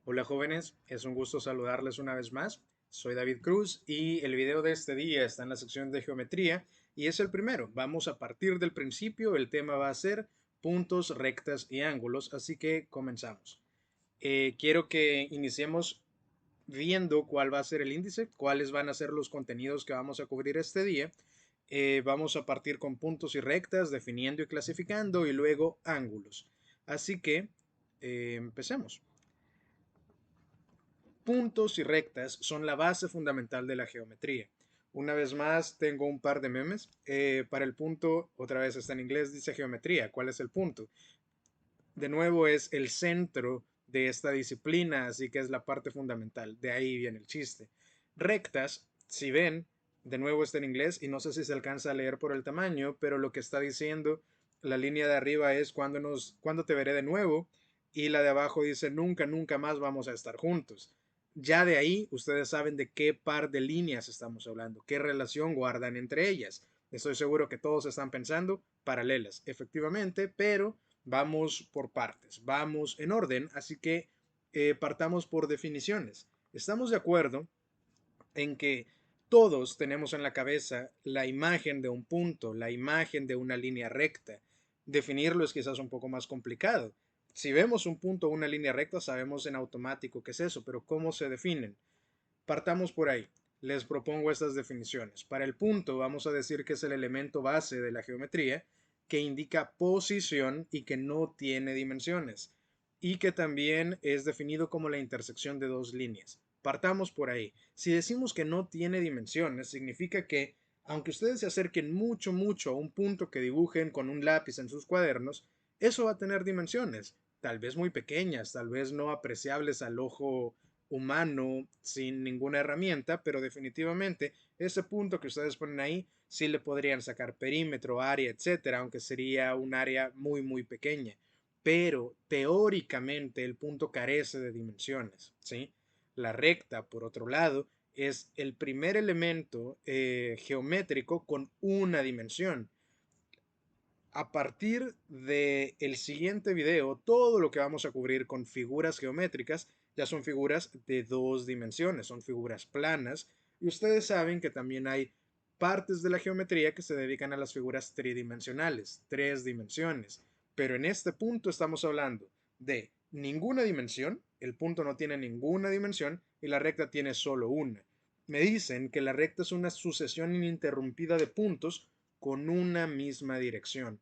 Hola jóvenes, es un gusto saludarles una vez más. Soy David Cruz y el video de este día está en la sección de geometría y es el primero. Vamos a partir del principio, el tema va a ser puntos, rectas y ángulos, así que comenzamos. Quiero que iniciemos viendo cuál va a ser el índice, cuáles van a ser los contenidos que vamos a cubrir este día. Vamos a partir con puntos y rectas, definiendo y clasificando y luego ángulos. Así que empecemos. Puntos y rectas son la base fundamental de la geometría. Una vez más, tengo un par de memes. Para el punto, otra vez está en inglés, dice geometría. ¿Cuál es el punto? De nuevo, es el centro de esta disciplina, así que es la parte fundamental. De ahí viene el chiste. Rectas, si ven, de nuevo está en inglés y no sé si se alcanza a leer por el tamaño, pero lo que está diciendo la línea de arriba es cuando te veré de nuevo y la de abajo dice nunca, nunca más vamos a estar juntos. Ya de ahí ustedes saben de qué par de líneas estamos hablando, qué relación guardan entre ellas. Estoy seguro que todos están pensando paralelas, efectivamente, pero vamos por partes, vamos en orden, así que partamos por definiciones. Estamos de acuerdo en que todos tenemos en la cabeza la imagen de un punto, la imagen de una línea recta. Definirlo es quizás un poco más complicado. Si vemos un punto o una línea recta, sabemos en automático qué es eso, pero ¿cómo se definen? Partamos por ahí. Les propongo estas definiciones. Para el punto vamos a decir que es el elemento base de la geometría que indica posición y que no tiene dimensiones y que también es definido como la intersección de dos líneas. Partamos por ahí. Si decimos que no tiene dimensiones, significa que aunque ustedes se acerquen mucho, mucho a un punto que dibujen con un lápiz en sus cuadernos, eso va a tener dimensiones, tal vez muy pequeñas, tal vez no apreciables al ojo humano sin ninguna herramienta, pero definitivamente ese punto que ustedes ponen ahí sí le podrían sacar perímetro, área, etcétera, aunque sería un área muy, muy pequeña. Pero teóricamente el punto carece de dimensiones, ¿sí? La recta, por otro lado, es el primer elemento geométrico con una dimensión. A partir del siguiente video, todo lo que vamos a cubrir con figuras geométricas ya son figuras de dos dimensiones, son figuras planas. Y ustedes saben que también hay partes de la geometría que se dedican a las figuras tridimensionales, tres dimensiones. Pero en este punto estamos hablando de ninguna dimensión, el punto no tiene ninguna dimensión y la recta tiene solo una. Me dicen que la recta es una sucesión ininterrumpida de puntos con una misma dirección.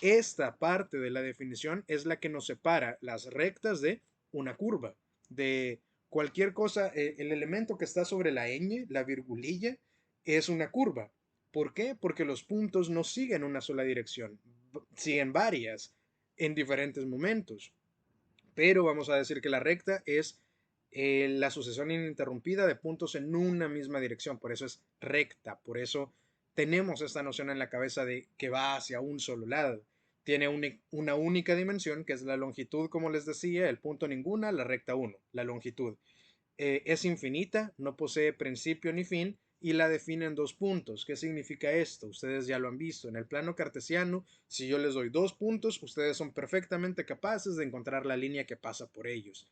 Esta parte de la definición es la que nos separa las rectas de una curva, de cualquier cosa. El elemento que está sobre la ñ, la virgulilla, es una curva. ¿Por qué? Porque los puntos no siguen una sola dirección, siguen varias en diferentes momentos. Pero vamos a decir que la recta es la sucesión ininterrumpida de puntos en una misma dirección. Por eso es recta. Por eso tenemos esta noción en la cabeza de que va hacia un solo lado. Tiene una única dimensión, que es la longitud, como les decía, el punto ninguna, la recta 1, la longitud. Es infinita, no posee principio ni fin y la define en dos puntos. ¿Qué significa esto? Ustedes ya lo han visto. En el plano cartesiano, si yo les doy dos puntos, ustedes son perfectamente capaces de encontrar la línea que pasa por ellos.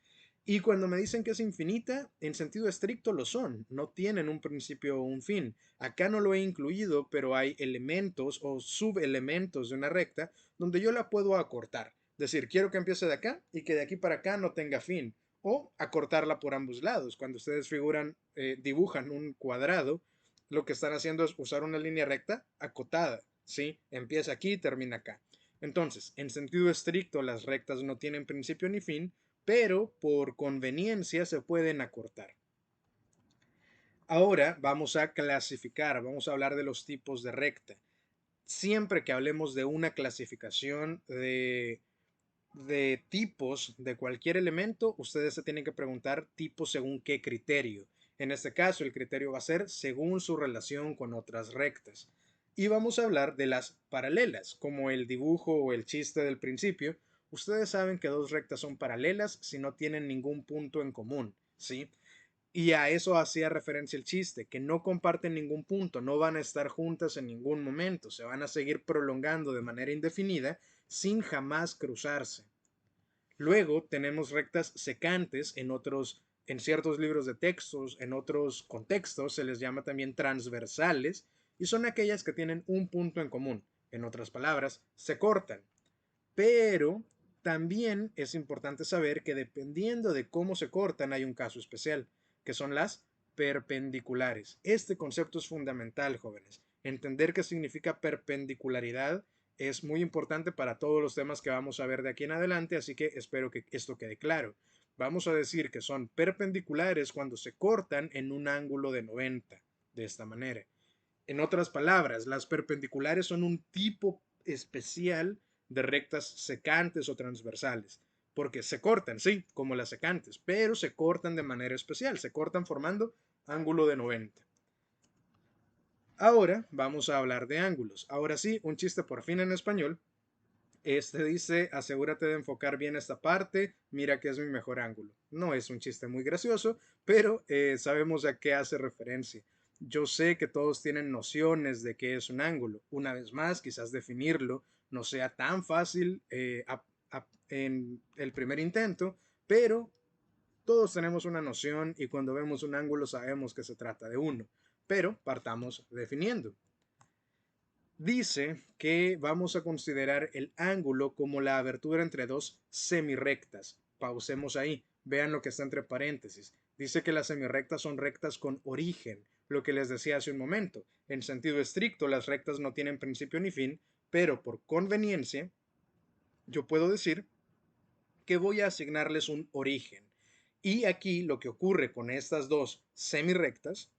Y cuando me dicen que es infinita, en sentido estricto lo son, no tienen un principio o un fin. Acá no lo he incluido, pero hay elementos o subelementos de una recta donde yo la puedo acortar. Es decir, quiero que empiece de acá y que de aquí para acá no tenga fin o acortarla por ambos lados. Cuando ustedes dibujan un cuadrado, lo que están haciendo es usar una línea recta acotada, ¿sí? Empieza aquí y termina acá. Entonces, en sentido estricto, las rectas no tienen principio ni fin, pero por conveniencia se pueden acortar. Ahora vamos a clasificar, vamos a hablar de los tipos de recta. Siempre que hablemos de una clasificación de tipos de cualquier elemento, ustedes se tienen que preguntar tipo según qué criterio. En este caso, el criterio va a ser según su relación con otras rectas. Y vamos a hablar de las paralelas, como el dibujo o el chiste del principio. Ustedes saben que dos rectas son paralelas si no tienen ningún punto en común, ¿sí? Y a eso hacía referencia el chiste, que no comparten ningún punto, no van a estar juntas en ningún momento, se van a seguir prolongando de manera indefinida sin jamás cruzarse. Luego tenemos rectas secantes en ciertos libros de textos, en otros contextos se les llama también transversales y son aquellas que tienen un punto en común. En otras palabras, se cortan. Pero también es importante saber que dependiendo de cómo se cortan hay un caso especial, que son las perpendiculares. Este concepto es fundamental, jóvenes. Entender qué significa perpendicularidad es muy importante para todos los temas que vamos a ver de aquí en adelante, así que espero que esto quede claro. Vamos a decir que son perpendiculares cuando se cortan en un ángulo de 90, de esta manera. En otras palabras, las perpendiculares son un tipo especial de rectas secantes o transversales, porque se cortan, sí, como las secantes, pero se cortan de manera especial, se cortan formando ángulo de 90. Ahora vamos a hablar de ángulos. Ahora sí, un chiste por fin en español. Este dice, asegúrate de enfocar bien esta parte, mira que es mi mejor ángulo. No es un chiste muy gracioso, pero sabemos a qué hace referencia. Yo sé que todos tienen nociones de qué es un ángulo. Una vez más, quizás definirlo no sea tan fácil en el primer intento, pero todos tenemos una noción y cuando vemos un ángulo sabemos que se trata de uno. Pero partamos definiendo. Dice que vamos a considerar el ángulo como la abertura entre dos semirrectas. Pausemos ahí. Vean lo que está entre paréntesis. Dice que las semirrectas son rectas con origen, lo que les decía hace un momento. En sentido estricto, las rectas no tienen principio ni fin, pero por conveniencia, yo puedo decir que voy a asignarles un origen. Y aquí lo que ocurre con estas dos semirrectas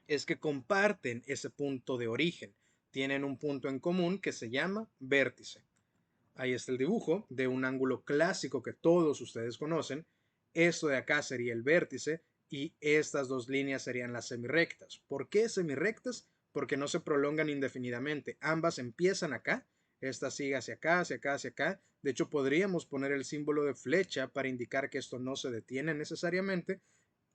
es que comparten ese punto de origen. Tienen un punto en común que se llama vértice. Ahí está el dibujo de un ángulo clásico que todos ustedes conocen. Esto de acá sería el vértice y estas dos líneas serían las semirrectas. ¿Por qué semirrectas? Porque no se prolongan indefinidamente. Ambas empiezan acá. Esta sigue hacia acá, hacia acá, hacia acá. De hecho, podríamos poner el símbolo de flecha para indicar que esto no se detiene necesariamente.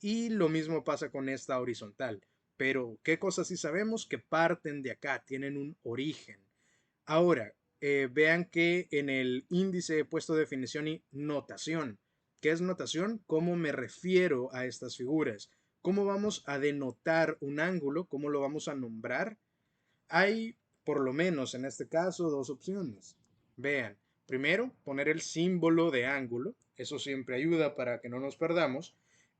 Y lo mismo pasa con esta horizontal. Pero, ¿qué cosas sí sabemos? Que parten de acá, tienen un origen. Ahora, vean que en el índice he puesto definición y notación. ¿Qué es notación? ¿Cómo me refiero a estas figuras? ¿Cómo vamos a denotar un ángulo? ¿Cómo lo vamos a nombrar? Hay, por lo menos en este caso, dos opciones. Vean, primero, poner el símbolo de ángulo. Eso siempre ayuda para que no nos perdamos.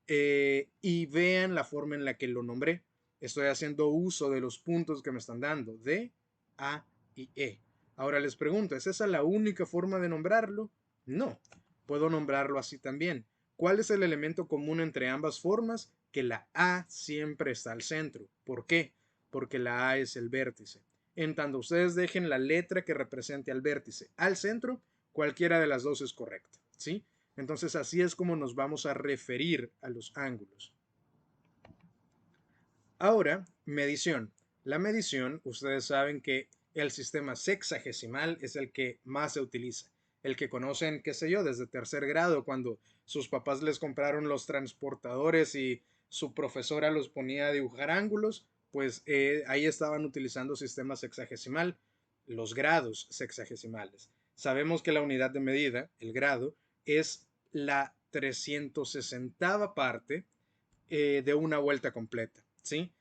Y vean la forma en la que lo nombré. Estoy haciendo uso de los puntos que me están dando, D, A y E. Ahora les pregunto, ¿es esa la única forma de nombrarlo? No, puedo nombrarlo así también. ¿Cuál es el elemento común entre ambas formas? Que la A siempre está al centro. ¿Por qué? Porque la A es el vértice. En tanto ustedes dejen la letra que represente al vértice al centro, cualquiera de las dos es correcta, ¿sí? Entonces así es como nos vamos a referir a los ángulos. Ahora, medición. La medición, ustedes saben que el sistema sexagesimal es el que más se utiliza. El que conocen, qué sé yo, desde tercer grado, cuando sus papás les compraron los transportadores y su profesora los ponía a dibujar ángulos, pues ahí estaban utilizando sistema sexagesimal, los grados sexagesimales. Sabemos que la unidad de medida, el grado, es la 360ª parte de una vuelta completa, ¿sí?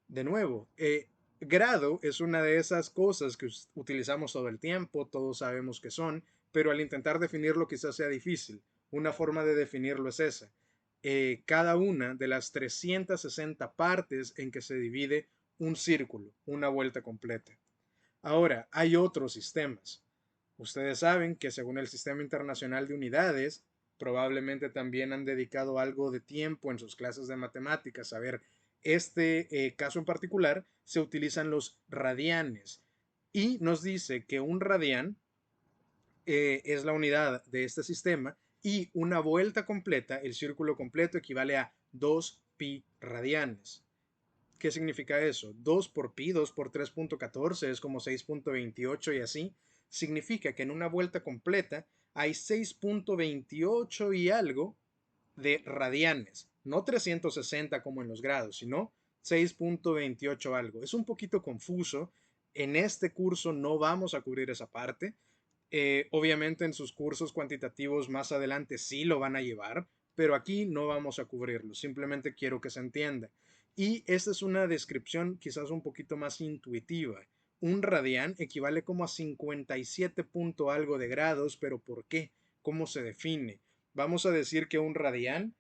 De nuevo, grado es una de esas cosas que utilizamos todo el tiempo, todos sabemos que son, pero al intentar definirlo quizás sea difícil. Una forma de definirlo es esa. Cada una de las 360 partes en que se divide un círculo, una vuelta completa. Ahora, hay otros sistemas. Ustedes saben que según el Sistema Internacional de Unidades, probablemente también han dedicado algo de tiempo en sus clases de matemáticas a ver este caso en particular, se utilizan los radianes. Y nos dice que un radián es la unidad de este sistema y una vuelta completa, el círculo completo, equivale a 2 pi radianes. ¿Qué significa eso? 2 por pi, 2 por 3.14 es como 6.28 y así. Significa que en una vuelta completa hay 6.28 y algo de radianes. No 360 como en los grados, sino 6.28 algo. Es un poquito confuso. En este curso no vamos a cubrir esa parte. Obviamente en sus cursos cuantitativos más adelante sí lo van a llevar, pero aquí no vamos a cubrirlo, simplemente quiero que se entienda. Y esta es una descripción quizás un poquito más intuitiva. Un radián equivale como a 57 punto algo de grados, pero ¿por qué? ¿Cómo se define? Vamos a decir que un radián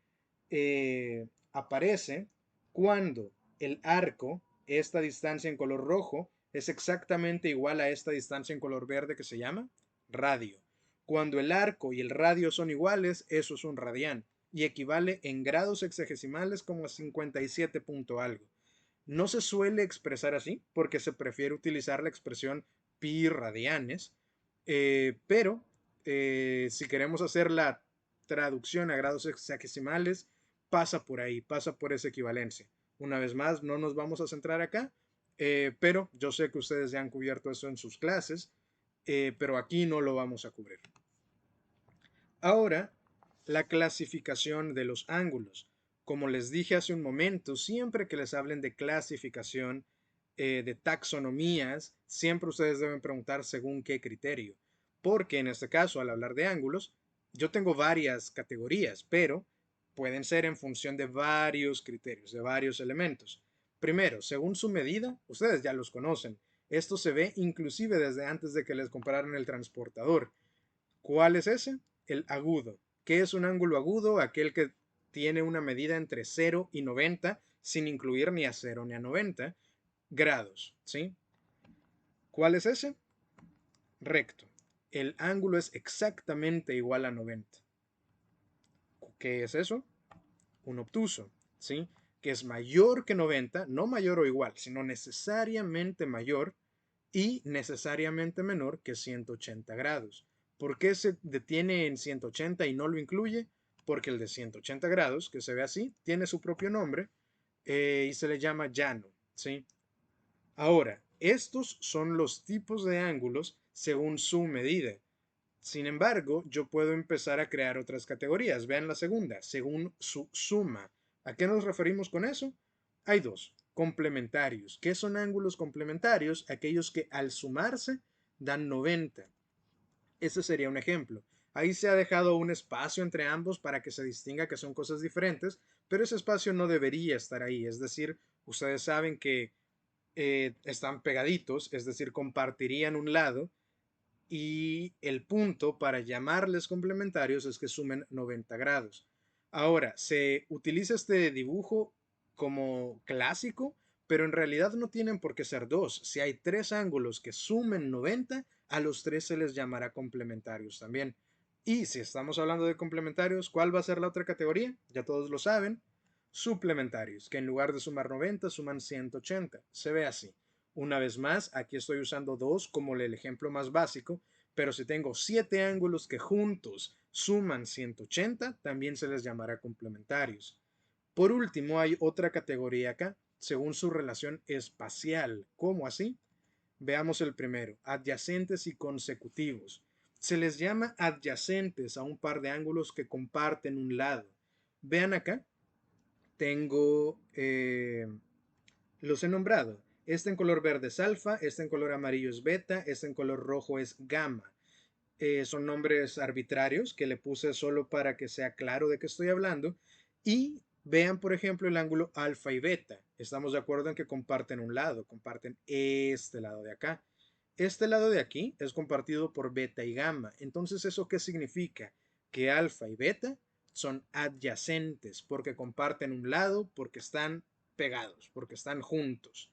aparece cuando el arco, esta distancia en color rojo, es exactamente igual a esta distancia en color verde que se llama radio. Cuando el arco y el radio son iguales, eso es un radián y equivale en grados hexagesimales como a 57 punto algo. No se suele expresar así porque se prefiere utilizar la expresión pi radianes, pero si queremos hacer la traducción a grados hexagesimales, pasa por ahí, pasa por esa equivalencia. Una vez más, no nos vamos a centrar acá, pero yo sé que ustedes ya han cubierto eso en sus clases, pero aquí no lo vamos a cubrir. Ahora, la clasificación de los ángulos. Como les dije hace un momento, siempre que les hablen de clasificación, de taxonomías, siempre ustedes deben preguntar según qué criterio. Porque en este caso, al hablar de ángulos, yo tengo varias categorías, pero pueden ser en función de varios criterios, de varios elementos. Primero, según su medida, ustedes ya los conocen. Esto se ve inclusive desde antes de que les compraran el transportador. ¿Cuál es ese? El agudo. ¿Qué es un ángulo agudo? Aquel que tiene una medida entre 0 y 90, sin incluir ni a 0 ni a 90 grados. ¿Sí? ¿Cuál es ese? Recto. El ángulo es exactamente igual a 90. ¿Qué es eso? Un obtuso. ¿Sí? Que es mayor que 90, no mayor o igual, sino necesariamente mayor y necesariamente menor que 180 grados. ¿Por qué se detiene en 180 y no lo incluye? Porque el de 180 grados, que se ve así, tiene su propio nombre y se le llama llano. ¿Sí? Ahora, estos son los tipos de ángulos según su medida. Sin embargo, yo puedo empezar a crear otras categorías. Vean la segunda, según su suma. ¿A qué nos referimos con eso? Hay dos, complementarios. ¿Qué son ángulos complementarios? Aquellos que al sumarse dan 90. Ese sería un ejemplo. Ahí se ha dejado un espacio entre ambos para que se distinga que son cosas diferentes, pero ese espacio no debería estar ahí. Es decir, ustedes saben que están pegaditos, es decir, compartirían un lado y el punto para llamarles complementarios es que sumen 90 grados. Ahora, se utiliza este dibujo como clásico, pero en realidad no tienen por qué ser dos. Si hay tres ángulos que sumen 90, a los tres se les llamará complementarios también. Y si estamos hablando de complementarios, ¿cuál va a ser la otra categoría? Ya todos lo saben. Suplementarios, que en lugar de sumar 90 suman 180. Se ve así. Una vez más, aquí estoy usando dos como el ejemplo más básico, pero si tengo siete ángulos que juntos suman 180, también se les llamará complementarios. Por último, hay otra categoría acá, según su relación espacial. ¿Cómo así? Veamos el primero, adyacentes y consecutivos. Se les llama adyacentes a un par de ángulos que comparten un lado. Vean acá, tengo los he nombrado. Este en color verde es alfa, este en color amarillo es beta, este en color rojo es gamma. Son nombres arbitrarios que le puse solo para que sea claro de qué estoy hablando. Y vean, por ejemplo, el ángulo alfa y beta. Estamos de acuerdo en que comparten un lado, comparten este lado de acá. Este lado de aquí es compartido por beta y gamma. Entonces, ¿eso qué significa? Que alfa y beta son adyacentes porque comparten un lado, porque están pegados, porque están juntos.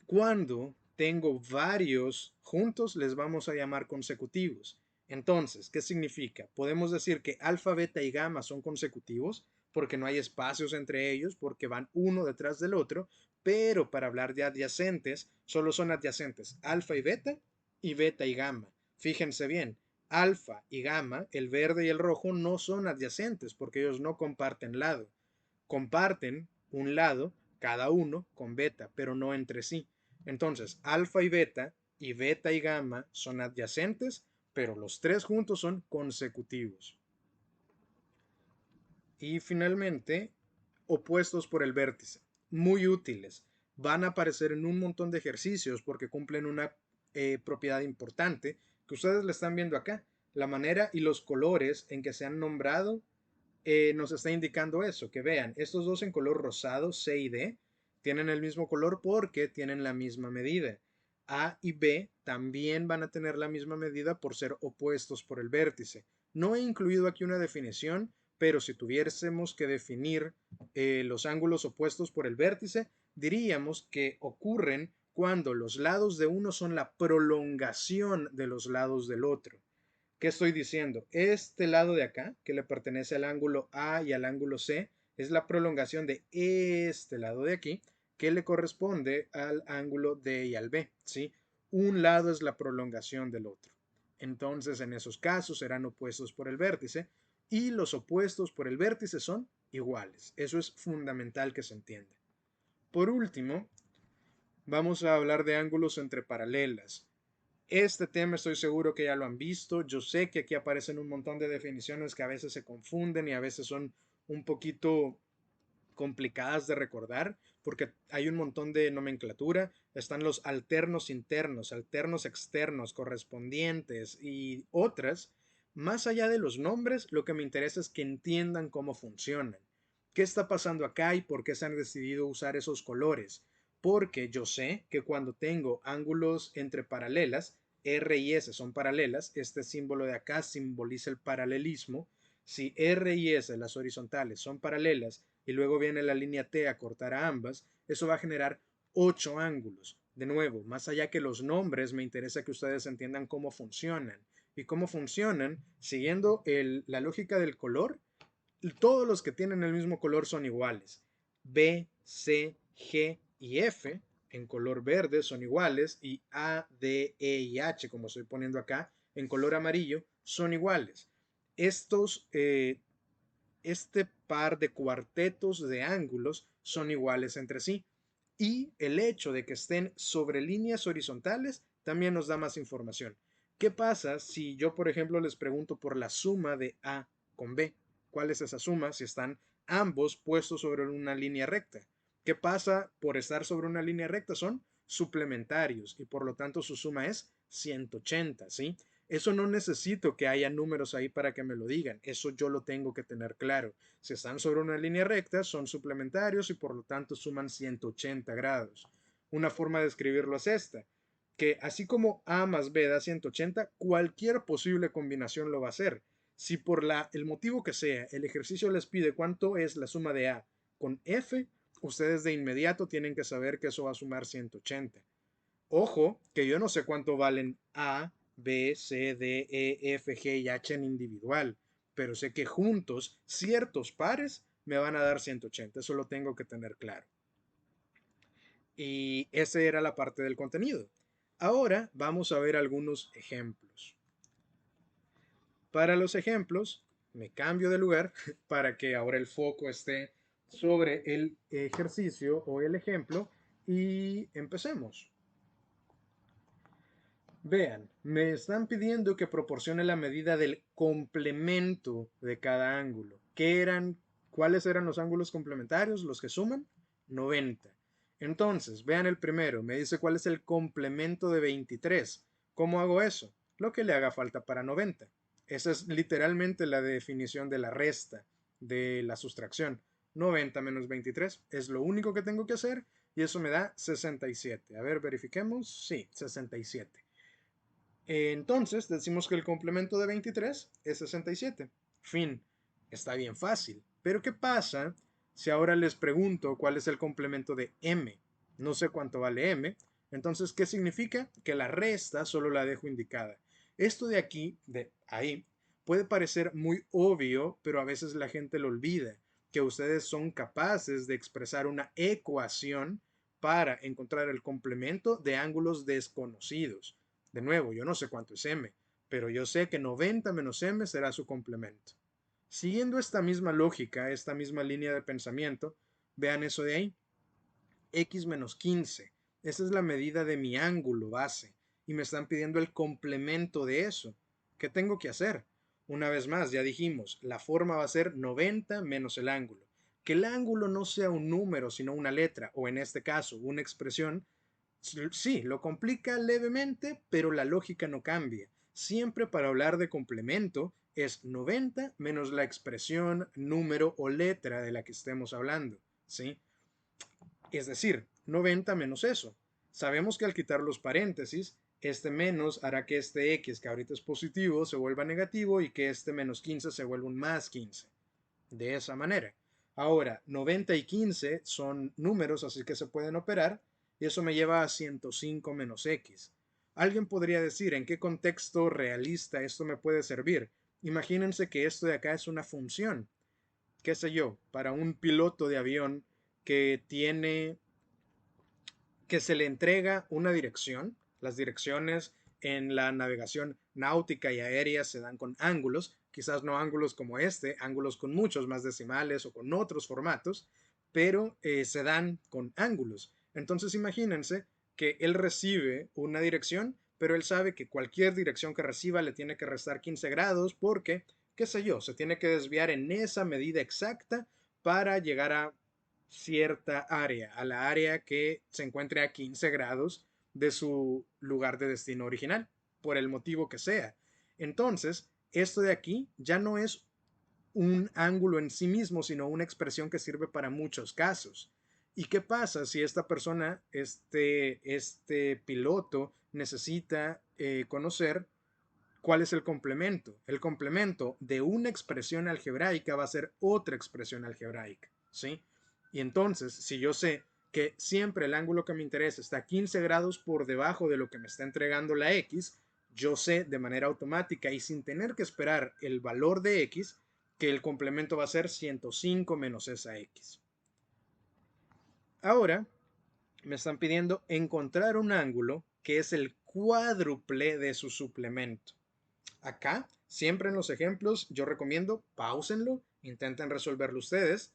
Cuando tengo varios juntos, les vamos a llamar consecutivos. Entonces, ¿qué significa? Podemos decir que alfa, beta y gamma son consecutivos porque no hay espacios entre ellos, porque van uno detrás del otro, pero para hablar de adyacentes, solo son adyacentes alfa y beta y gamma. Fíjense bien, alfa y gamma, el verde y el rojo, no son adyacentes porque ellos no comparten lado. Comparten un lado, cada uno, con beta, pero no entre sí. Entonces, alfa y beta y gamma son adyacentes, pero los tres juntos son consecutivos. Y finalmente, opuestos por el vértice. Muy útiles. Van a aparecer en un montón de ejercicios porque cumplen una propiedad importante que ustedes le están viendo acá. La manera y los colores en que se han nombrado nos está indicando eso, que vean, estos dos en color rosado, C y D, tienen el mismo color porque tienen la misma medida. A y B también van a tener la misma medida por ser opuestos por el vértice. No he incluido aquí una definición, pero si tuviésemos que definir los ángulos opuestos por el vértice, diríamos que ocurren cuando los lados de uno son la prolongación de los lados del otro. ¿Qué estoy diciendo? Este lado de acá, que le pertenece al ángulo A y al ángulo C, es la prolongación de este lado de aquí, que le corresponde al ángulo D y al B, ¿sí? Un lado es la prolongación del otro. Entonces, en esos casos serán opuestos por el vértice y los opuestos por el vértice son iguales. Eso es fundamental que se entienda. Por último, vamos a hablar de ángulos entre paralelas. Este tema estoy seguro que ya lo han visto. Yo sé que aquí aparecen un montón de definiciones que a veces se confunden y a veces son un poquito complicadas de recordar porque hay un montón de nomenclatura. Están los alternos internos, alternos externos, correspondientes y otras. Más allá de los nombres, lo que me interesa es que entiendan cómo funcionan. ¿Qué está pasando acá y por qué se han decidido usar esos colores? Porque yo sé que cuando tengo ángulos entre paralelas, R y S son paralelas, este símbolo de acá simboliza el paralelismo. Si R y S, las horizontales, son paralelas y luego viene la línea T a cortar a ambas, eso va a generar 8 ángulos. De nuevo, más allá que los nombres, me interesa que ustedes entiendan cómo funcionan. Y cómo funcionan, siguiendo la lógica del color, todos los que tienen el mismo color son iguales. B, C, G y F en color verde son iguales y A, D, E y H, como estoy poniendo acá, en color amarillo, son iguales. Este par de cuartetos de ángulos son iguales entre sí. Y el hecho de que estén sobre líneas horizontales también nos da más información. ¿Qué pasa si yo, por ejemplo, les pregunto por la suma de A con B? ¿Cuál es esa suma si están ambos puestos sobre una línea recta? ¿Qué pasa por estar sobre una línea recta? Son suplementarios y por lo tanto su suma es 180, ¿sí? Eso no necesito que haya números ahí para que me lo digan. Eso yo lo tengo que tener claro. Si están sobre una línea recta, son suplementarios y por lo tanto suman 180 grados. Una forma de escribirlo es esta, que así como A más B da 180, cualquier posible combinación lo va a hacer. Si por el motivo que sea, el ejercicio les pide cuánto es la suma de A con F, ustedes de inmediato tienen que saber que eso va a sumar 180. Ojo, que yo no sé cuánto valen A, B, C, D, E, F, G y H en individual, pero sé que juntos ciertos pares me van a dar 180, eso lo tengo que tener claro. Y esa era la parte del contenido. Ahora vamos a ver algunos ejemplos. Para los ejemplos, me cambio de lugar para que ahora el foco esté sobre el ejercicio o el ejemplo y empecemos. Vean, me están pidiendo que proporcione la medida del complemento de cada ángulo. ¿Cuáles eran los ángulos complementarios? Los que suman 90. Entonces, vean el primero, me dice cuál es el complemento de 23. ¿Cómo hago eso? Lo que le haga falta para 90. Esa es literalmente la definición de la resta, de la sustracción. 90 menos 23 es lo único que tengo que hacer y eso me da 67. A ver, verifiquemos. Sí, 67. Entonces decimos que el complemento de 23 es 67. Fin. Está bien fácil. Pero ¿qué pasa si ahora les pregunto cuál es el complemento de m? No sé cuánto vale m. Entonces, ¿qué significa? Que la resta solo la dejo indicada. Esto de aquí, de ahí, puede parecer muy obvio, pero a veces la gente lo olvida, que ustedes son capaces de expresar una ecuación para encontrar el complemento de ángulos desconocidos. De nuevo, yo no sé cuánto es m, pero yo sé que 90 menos m será su complemento. Siguiendo esta misma lógica, esta misma línea de pensamiento, vean eso de ahí. X menos 15. Esa es la medida de mi ángulo base. Y me están pidiendo el complemento de eso. ¿Qué tengo que hacer? Una vez más, ya dijimos, la forma va a ser 90 menos el ángulo. Que el ángulo no sea un número, sino una letra, o en este caso, una expresión, sí, lo complica levemente, pero la lógica no cambia. siempre para hablar de complemento es 90 menos la expresión, número o letra de la que estemos hablando, ¿sí? Es decir, 90 menos eso. Sabemos que al quitar los paréntesis, este menos hará que este x, que ahorita es positivo, se vuelva negativo y que este menos 15 se vuelva un más 15. De esa manera. Ahora, 90 y 15 son números, así que se pueden operar, y eso me lleva a 105 menos x. Alguien podría decir en qué contexto realista esto me puede servir. Imagínense que esto de acá es una función, qué sé yo, para un piloto de avión que tiene, que se le entrega una dirección. Las direcciones en la navegación náutica y aérea se dan con ángulos, quizás no ángulos como este, ángulos con muchos más decimales o con otros formatos, pero se dan con ángulos. Entonces imagínense que él recibe una dirección, pero él sabe que cualquier dirección que reciba le tiene que restar 15 grados porque, qué sé yo, se tiene que desviar en esa medida exacta para llegar a cierta área, a la área que se encuentre a 15 grados de su lugar de destino original, por el motivo que sea. Entonces, esto de aquí ya no es un ángulo en sí mismo, sino una expresión que sirve para muchos casos. ¿Y qué pasa si esta persona, este piloto, necesita conocer cuál es el complemento? El complemento de una expresión algebraica va a ser otra expresión algebraica, ¿sí? Y entonces, si yo sé que siempre el ángulo que me interesa está 15 grados por debajo de lo que me está entregando la x, yo sé de manera automática y sin tener que esperar el valor de x que el complemento va a ser 105 menos esa x. Ahora me están pidiendo encontrar un ángulo que es el cuádruple de su suplemento. Acá, siempre en los ejemplos, yo recomiendo pausenlo, intenten resolverlo ustedes,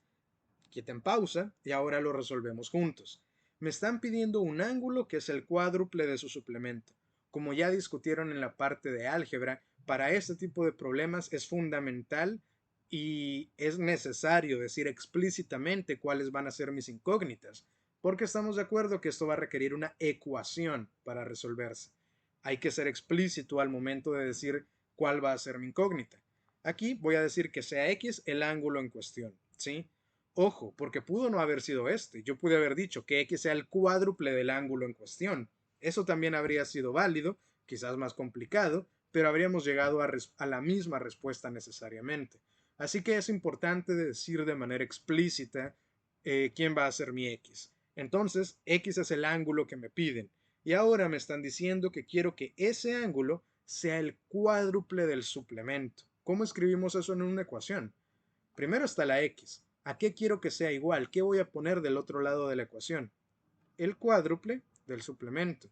quiten pausa y ahora lo resolvemos juntos. Me están pidiendo un ángulo que es el cuádruple de su suplemento. Como ya discutieron en la parte de álgebra, para este tipo de problemas es fundamental y es necesario decir explícitamente cuáles van a ser mis incógnitas, porque estamos de acuerdo que esto va a requerir una ecuación para resolverse. Hay que ser explícito al momento de decir cuál va a ser mi incógnita. Aquí voy a decir que sea x el ángulo en cuestión, ¿sí? Ojo, porque pudo no haber sido este. Yo pude haber dicho que x sea el cuádruple del ángulo en cuestión. Eso también habría sido válido, quizás más complicado, pero habríamos llegado a la misma respuesta necesariamente. Así que es importante decir de manera explícita quién va a ser mi x. Entonces, x es el ángulo que me piden. Y ahora me están diciendo que quiero que ese ángulo sea el cuádruple del suplemento. ¿Cómo escribimos eso en una ecuación? Primero está la x. ¿A qué quiero que sea igual? ¿Qué voy a poner del otro lado de la ecuación? El cuádruple del suplemento.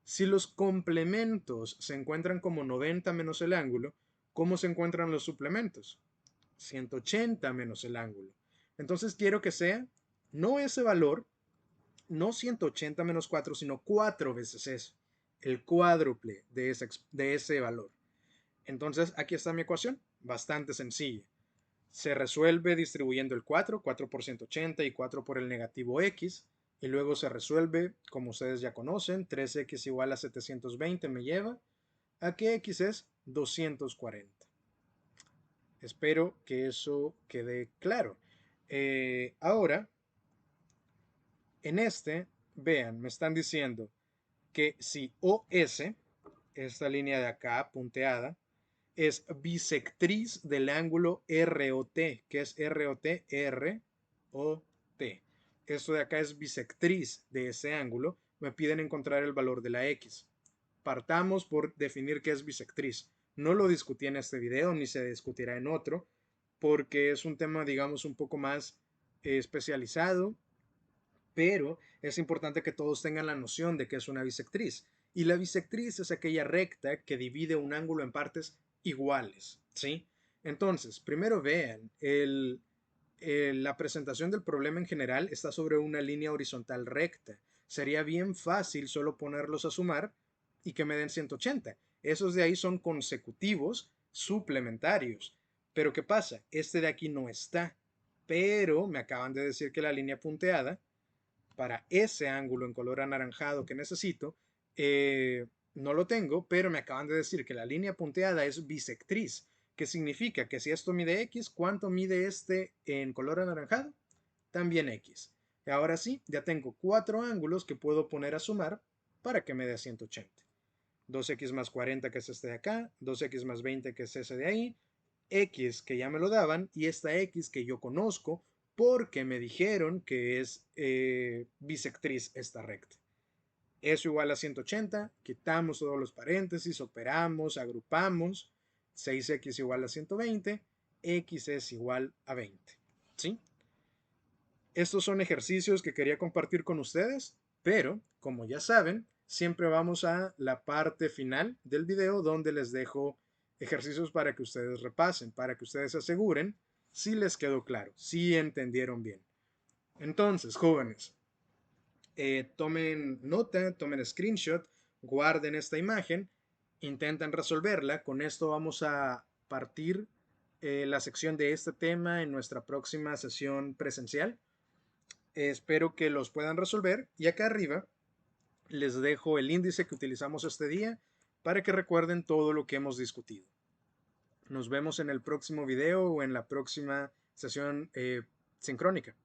Si los complementos se encuentran como 90 menos el ángulo, ¿cómo se encuentran los suplementos? 180 menos el ángulo. Entonces quiero que sea no ese valor, no 180 menos 4, sino 4 veces eso. El cuádruple de ese valor. Entonces aquí está mi ecuación, bastante sencilla. Se resuelve distribuyendo el 4, 4 por 180 y 4 por el negativo x. Y luego se resuelve, como ustedes ya conocen, 3x igual a 720 me lleva a que x es 240. Espero que eso quede claro. Ahora, en vean, me están diciendo que si OS, esta línea de acá punteada, es bisectriz del ángulo ROT, que es ROT, ROT. Esto de acá es bisectriz de ese ángulo. Me piden encontrar el valor de la X. Partamos por definir qué es bisectriz. No lo discutí en este video, ni se discutirá en otro, porque es un tema, digamos, un poco más especializado, pero es importante que todos tengan la noción de que es una bisectriz. Y la bisectriz es aquella recta que divide un ángulo en partes iguales, ¿sí? Entonces, primero vean, la presentación del problema en general está sobre una línea horizontal recta. Sería bien fácil solo ponerlos a sumar y que me den 180. Esos de ahí son consecutivos suplementarios. Pero ¿qué pasa? Este de aquí no está. Pero me acaban de decir que la línea punteada para ese ángulo en color anaranjado que necesito, no lo tengo, pero me acaban de decir que la línea punteada es bisectriz, que significa que si esto mide X, ¿cuánto mide este en color anaranjado? También X. Y ahora sí, ya tengo 4 ángulos que puedo poner a sumar para que me dé 180. 2x más 40, que es este de acá, 2x más 20, que es ese de ahí, X que ya me lo daban, y esta X que yo conozco porque me dijeron que es bisectriz esta recta. Eso igual a 180, quitamos todos los paréntesis, operamos, agrupamos, 6x igual a 120, X es igual a 20. ¿Sí? Estos son ejercicios que quería compartir con ustedes, pero como ya saben, siempre vamos a la parte final del video donde les dejo ejercicios para que ustedes repasen, para que ustedes aseguren si les quedó claro, si entendieron bien. Entonces, jóvenes, tomen nota, tomen screenshot, guarden esta imagen, intenten resolverla. Con esto vamos a partir la sección de este tema en nuestra próxima sesión presencial. Espero que los puedan resolver y acá arriba les dejo el índice que utilizamos este día para que recuerden todo lo que hemos discutido. Nos vemos en el próximo video o en la próxima sesión sincrónica.